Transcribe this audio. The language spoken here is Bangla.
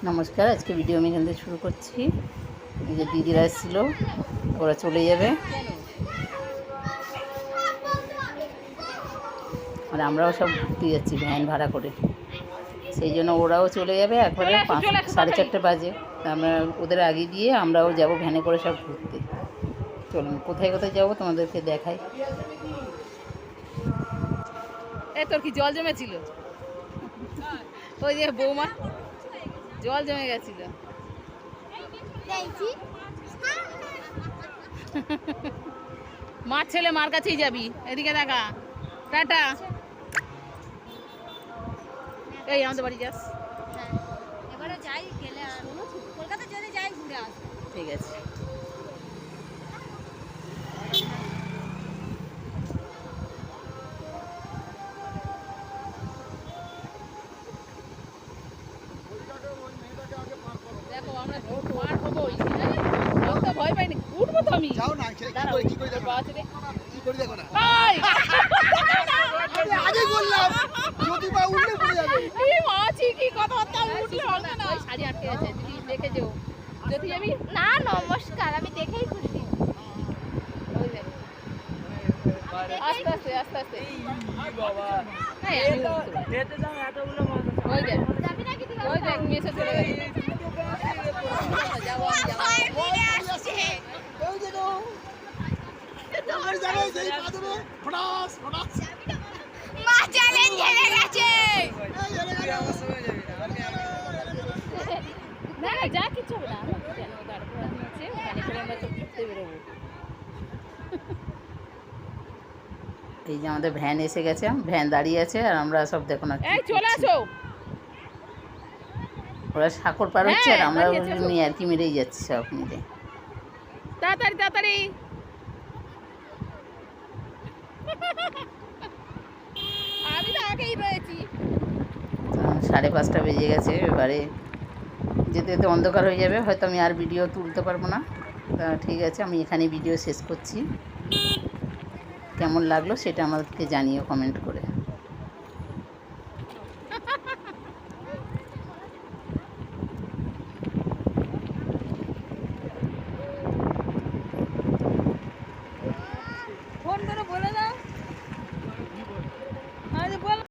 নমস্কার, আজকে ভিডিও আমি এখান থেকে শুরু করছি। এই যে দিদিরা এসেছিলো, ওরা চলে যাবে আর আমরাও সব ঘুরতে যাচ্ছি ভ্যান ভাড়া করে। সেই জন্য ওরাও চলে যাবে একবারে 4:30 বাজে। আমরা ওদের আগে দিয়ে আমরাও যাব ভ্যানে করে সব ঘুরতে। চলুন কোথায় কোথায় যাবো তোমাদেরকে দেখাই। তোর কি জল জমেছিল? ওই যে বৌমা জল জমে গেছিল। মার ছেলে মার কাছেই যাবি, এদিকে দেখা। টাটা। এই আমাদের বাড়ি যাস? এবারে যাই, গেলে কলকাতা যদি যাই ঘুরে আসবো। ঠিক আছে। দেখো আমরা পার হবো, তো ভয় পাইনি, উঠবো তো আমি। যাও না, কি করে দেখো না, কি করে দেখো না। আমি আগে বললাম যদি বা উঠলে পড়ে যাবে। এই মাছি কি কথাবার্তা, উঠলে হবে না। ওই শাড়ি আটকে আছে, দিদি দেখে যেও। যদি যাবি না, নমস্কার, আমি দেখেই খুশি। ওই দেখ আস্তে আস্তে আস্তে আস্তে। বাবা হ্যাঁ আমি যেতে দাও, এতগুলো মানুষ। ওই দেখ যাবি নাকি তুই? ওই দেখ মেসে চলে গেছে। যাবো আমি যাবো। এই দেখো তোমার যাবে যেই পা দেবে ফটাস ফটাস। মা চ্যালেঞ্জ হেরে গেছে। না না যা কিছু হবে না, আমরা কেন গাড়ি ঘোড়া নিচ্ছে ওখানে করে আমরা তো ঘুরতে বেরোবো। এই যে আমাদের ভ্যান এসে গেছে, ভ্যান দাঁড়িয়ে আছে আর আমরা সব দেখো না এই চলে আসো। ওরা সাঁকর পার হচ্ছে আর হ্যাঁ, আমরা দাঁড়িয়ে আছে, নিয়ে আর কি মেরেই যাচ্ছি সব মিলে। তাড়াতাড়ি তাড়াতাড়ি। আমি তো আগেই রয়েছি। 5:30 বেজে গেছে, এবারে যেতে যেতে অন্ধকার হয়ে যাবে, হয়তো আমি আর ভিডিও তুলতে পারবো না। তা ঠিক আছে, আমি এখানেই ভিডিও শেষ করছি। কেমন লাগলো সেটা আমাদেরকে জানিও কমেন্ট করে।